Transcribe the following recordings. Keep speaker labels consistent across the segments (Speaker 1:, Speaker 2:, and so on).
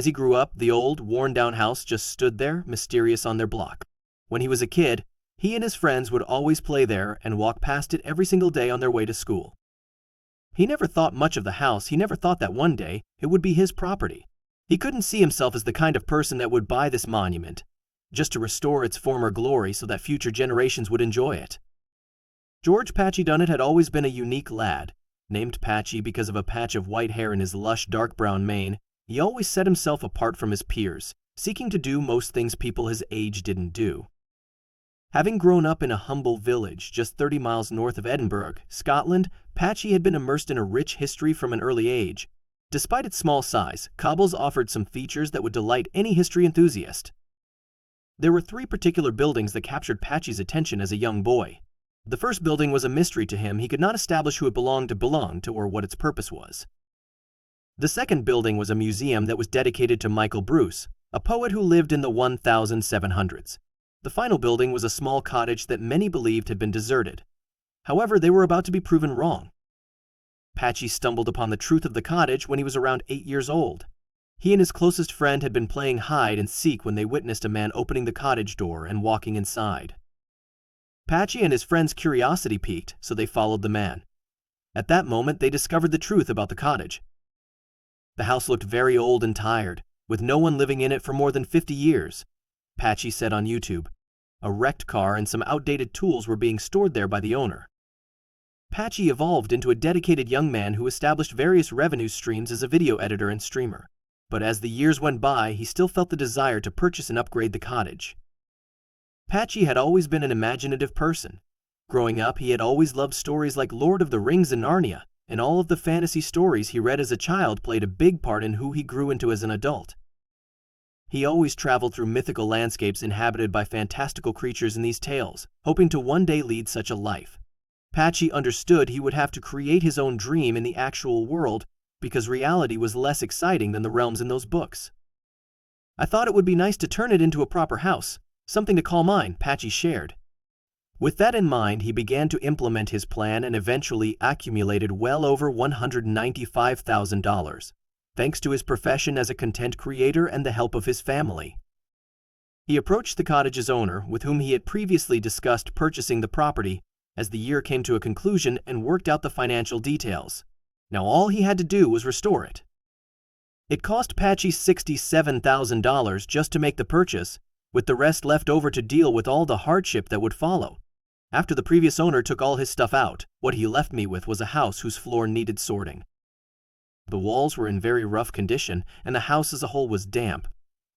Speaker 1: As he grew up, the old, worn-down house just stood there, mysterious on their block. When he was a kid, he and his friends would always play there and walk past it every single day on their way to school. He never thought much of the house. He never thought that one day it would be his property. He couldn't see himself as the kind of person that would buy this monument, just to restore its former glory so that future generations would enjoy it. George Patchy Dunnett had always been a unique lad. Named Patchy because of a patch of white hair in his lush dark brown mane, he always set himself apart from his peers, seeking to do most things people his age didn't do. Having grown up in a humble village just 30 miles north of Edinburgh, Scotland, Patchy had been immersed in a rich history from an early age. Despite its small size, Cobbles offered some features that would delight any history enthusiast. There were 3 particular buildings that captured Patchy's attention as a young boy. The first building was a mystery to him. He could not establish who it belonged to or what its purpose was. The second building was a museum that was dedicated to Michael Bruce, a poet who lived in the 1700s. The final building was a small cottage that many believed had been deserted. However, they were about to be proven wrong. Patchy stumbled upon the truth of the cottage when he was around 8 years old. He and his closest friend had been playing hide and seek when they witnessed a man opening the cottage door and walking inside. Patchy and his friend's curiosity piqued, so they followed the man. At that moment, they discovered the truth about the cottage. The house looked very old and tired, with no one living in it for more than 50 years. Patchy said on YouTube, a wrecked car and some outdated tools were being stored there by the owner. Patchy evolved into a dedicated young man who established various revenue streams as a video editor and streamer. But as the years went by, he still felt the desire to purchase and upgrade the cottage. Patchy had always been an imaginative person. Growing up, he had always loved stories like Lord of the Rings and Narnia, and all of the fantasy stories he read as a child played a big part in who he grew into as an adult. He always traveled through mythical landscapes inhabited by fantastical creatures in these tales, hoping to one day lead such a life. Patchy understood he would have to create his own dream in the actual world because reality was less exciting than the realms in those books. I thought it would be nice to turn it into a proper house, something to call mine, Patchy shared. With that in mind, he began to implement his plan and eventually accumulated well over $195,000. Thanks to his profession as a content creator and the help of his family. He approached the cottage's owner, with whom he had previously discussed purchasing the property, as the year came to a conclusion and worked out the financial details. Now all he had to do was restore it. It cost Patchy $67,000 just to make the purchase, with the rest left over to deal with all the hardship that would follow. After the previous owner took all his stuff out, what he left me with was a house whose floor needed sorting. The walls were in very rough condition, and the house as a whole was damp.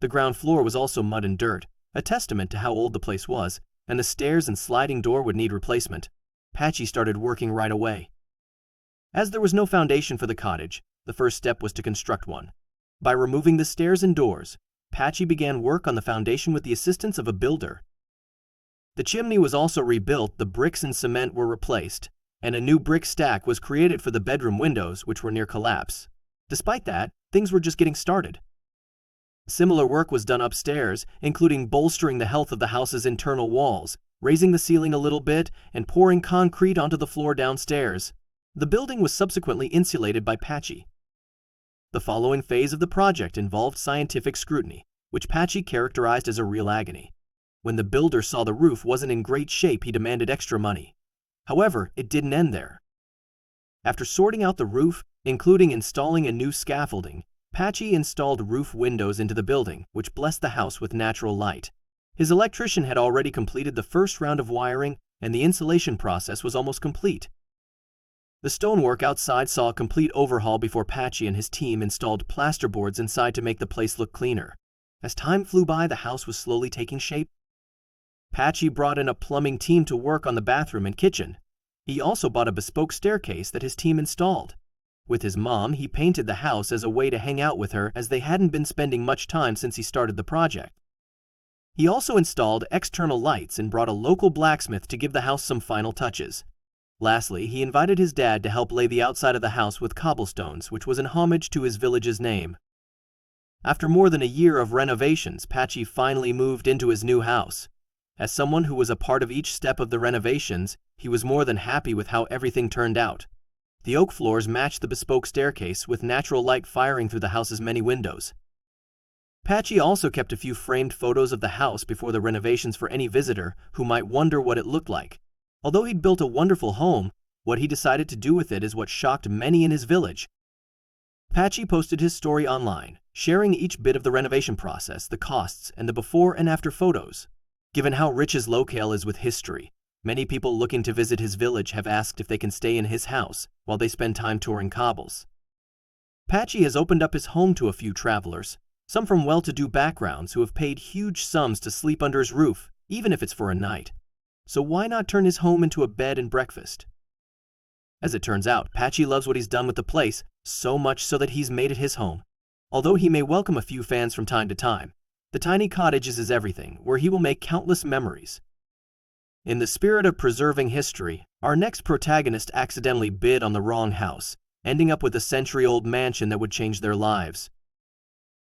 Speaker 1: The ground floor was also mud and dirt, a testament to how old the place was, and the stairs and sliding door would need replacement. Patchy started working right away. As there was no foundation for the cottage, the first step was to construct one. By removing the stairs and doors, Patchy began work on the foundation with the assistance of a builder. The chimney was also rebuilt, the bricks and cement were replaced, and a new brick stack was created for the bedroom windows, which were near collapse. Despite that, things were just getting started. Similar work was done upstairs, including bolstering the health of the house's internal walls, raising the ceiling a little bit, and pouring concrete onto the floor downstairs. The building was subsequently insulated by Patchy. The following phase of the project involved scientific scrutiny, which Patchy characterized as a real agony. When the builder saw the roof wasn't in great shape, he demanded extra money. However, it didn't end there. After sorting out the roof, including installing a new scaffolding, Patchy installed roof windows into the building, which blessed the house with natural light. His electrician had already completed the first round of wiring, and the insulation process was almost complete. The stonework outside saw a complete overhaul before Patchy and his team installed plasterboards inside to make the place look cleaner. As time flew by, the house was slowly taking shape. Patchy brought in a plumbing team to work on the bathroom and kitchen. He also bought a bespoke staircase that his team installed. With his mom, he painted the house as a way to hang out with her, as they hadn't been spending much time since he started the project. He also installed external lights and brought a local blacksmith to give the house some final touches. Lastly, he invited his dad to help lay the outside of the house with cobblestones, which was in homage to his village's name. After more than a year of renovations, Patchy finally moved into his new house. As someone who was a part of each step of the renovations, he was more than happy with how everything turned out. The oak floors matched the bespoke staircase, with natural light firing through the house's many windows. Patchy also kept a few framed photos of the house before the renovations for any visitor who might wonder what it looked like. Although he'd built a wonderful home, what he decided to do with it is what shocked many in his village. Patchy posted his story online, sharing each bit of the renovation process, the costs, and the before and after photos. Given how rich his locale is with history, many people looking to visit his village have asked if they can stay in his house while they spend time touring cobbles. Patchy has opened up his home to a few travelers, some from well-to-do backgrounds who have paid huge sums to sleep under his roof, even if it's for a night. So why not turn his home into a bed and breakfast? As it turns out, Patchy loves what he's done with the place, so much so that he's made it his home. Although he may welcome a few fans from time to time, the tiny cottage is his everything, where he will make countless memories. In the spirit of preserving history, our next protagonist accidentally bid on the wrong house, ending up with a century-old mansion that would change their lives.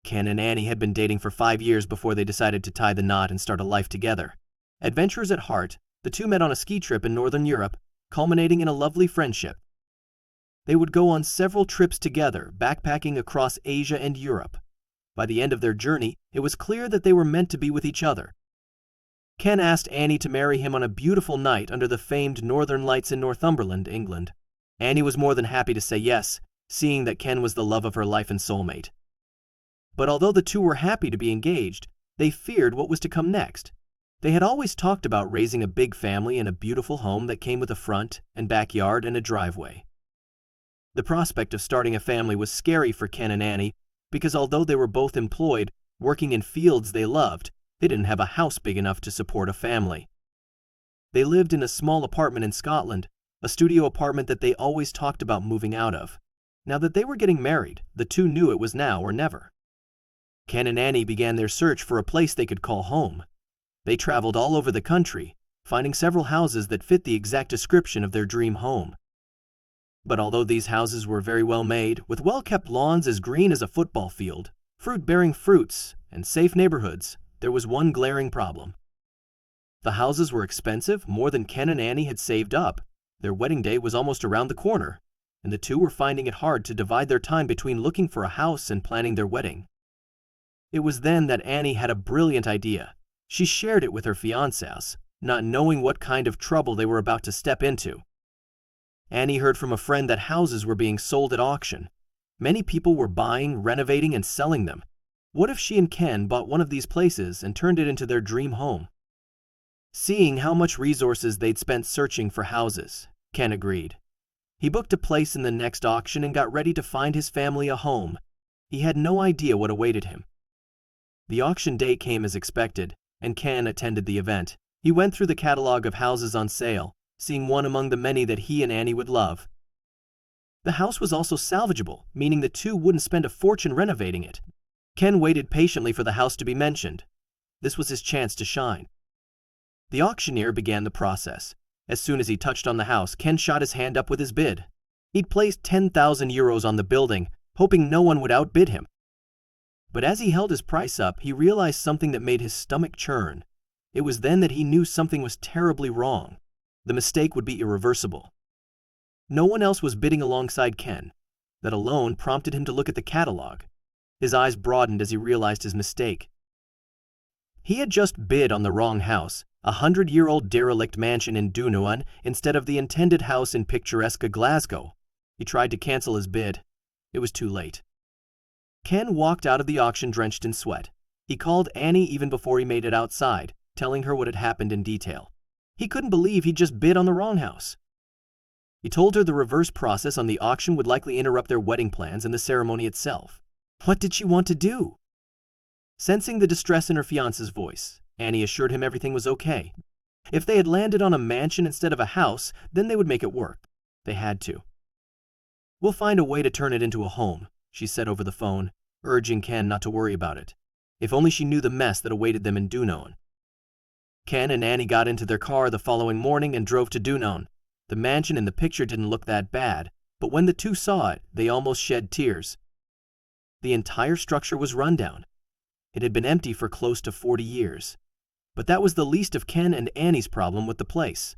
Speaker 1: Ken and Annie had been dating for 5 years before they decided to tie the knot and start a life together. Adventurers at heart, the two met on a ski trip in Northern Europe, culminating in a lovely friendship. They would go on several trips together, backpacking across Asia and Europe. By the end of their journey, it was clear that they were meant to be with each other. Ken asked Annie to marry him on a beautiful night under the famed Northern Lights in Northumberland, England. Annie was more than happy to say yes, seeing that Ken was the love of her life and soulmate. But although the two were happy to be engaged, they feared what was to come next. They had always talked about raising a big family in a beautiful home that came with a front and backyard and a driveway. The prospect of starting a family was scary for Ken and Annie because although they were both employed, working in fields they loved, they didn't have a house big enough to support a family. They lived in a small apartment in Scotland, a studio apartment that they always talked about moving out of. Now that they were getting married, the two knew it was now or never. Ken and Annie began their search for a place they could call home. They traveled all over the country, finding several houses that fit the exact description of their dream home. But although these houses were very well made, with well-kept lawns as green as a football field, fruit-bearing fruits, and safe neighborhoods, there was one glaring problem. The houses were expensive, more than Ken and Annie had saved up. Their wedding day was almost around the corner, and the two were finding it hard to divide their time between looking for a house and planning their wedding. It was then that Annie had a brilliant idea. She shared it with her fiancés, not knowing what kind of trouble they were about to step into. Annie heard from a friend that houses were being sold at auction. Many people were buying, renovating, and selling them. What if she and Ken bought one of these places and turned it into their dream home? Seeing how much resources they'd spent searching for houses, Ken agreed. He booked a place in the next auction and got ready to find his family a home. He had no idea what awaited him. The auction day came as expected, and Ken attended the event. He went through the catalog of houses on sale, seeing one among the many that he and Annie would love. The house was also salvageable, meaning the two wouldn't spend a fortune renovating it. Ken waited patiently for the house to be mentioned. This was his chance to shine. The auctioneer began the process. As soon as he touched on the house, Ken shot his hand up with his bid. He'd placed 10,000 euros on the building, hoping no one would outbid him. But as he held his price up, he realized something that made his stomach churn. It was then that he knew something was terribly wrong. The mistake would be irreversible. No one else was bidding alongside Ken. That alone prompted him to look at the catalog. His eyes broadened as he realized his mistake. He had just bid on the wrong house, a 100-year-old derelict mansion in Dunoon instead of the intended house in picturesque Glasgow. He tried to cancel his bid. It was too late. Ken walked out of the auction drenched in sweat. He called Annie even before he made it outside, telling her what had happened in detail. He couldn't believe he'd just bid on the wrong house. He told her the reverse process on the auction would likely interrupt their wedding plans and the ceremony itself. What did she want to do? Sensing the distress in her fiancé's voice, Annie assured him everything was okay. If they had landed on a mansion instead of a house, then they would make it work. They had to. We'll find a way to turn it into a home, she said over the phone, urging Ken not to worry about it. If only she knew the mess that awaited them in Dunoon. Ken and Annie got into their car the following morning and drove to Dunoon. The mansion in the picture didn't look that bad, but when the two saw it, they almost shed tears. The entire structure was rundown. It had been empty for close to 40 years. But that was the least of Ken and Annie's problem with the place.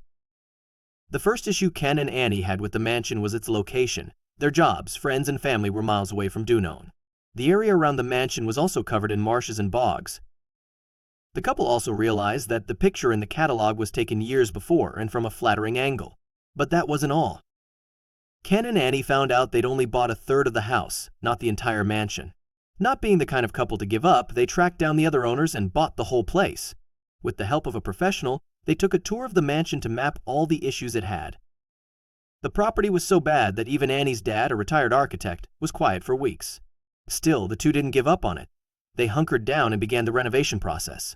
Speaker 1: The first issue Ken and Annie had with the mansion was its location. Their jobs, friends, and family were miles away from Dunoon. The area around the mansion was also covered in marshes and bogs. The couple also realized that the picture in the catalog was taken years before and from a flattering angle. But that wasn't all. Ken and Annie found out they'd only bought a third of the house, not the entire mansion. Not being the kind of couple to give up, they tracked down the other owners and bought the whole place. With the help of a professional, they took a tour of the mansion to map all the issues it had. The property was so bad that even Annie's dad, a retired architect, was quiet for weeks. Still, the two didn't give up on it. They hunkered down and began the renovation process.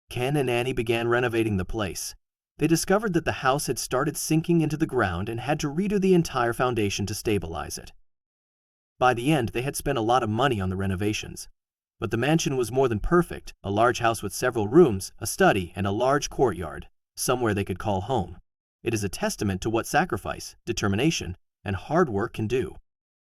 Speaker 1: Ken and Annie began renovating the place. They discovered that the house had started sinking into the ground and had to redo the entire foundation to stabilize it. By the end, they had spent a lot of money on the renovations. But the mansion was more than perfect, a large house with several rooms, a study, and a large courtyard, somewhere they could call home. It is a testament to what sacrifice, determination, and hard work can do.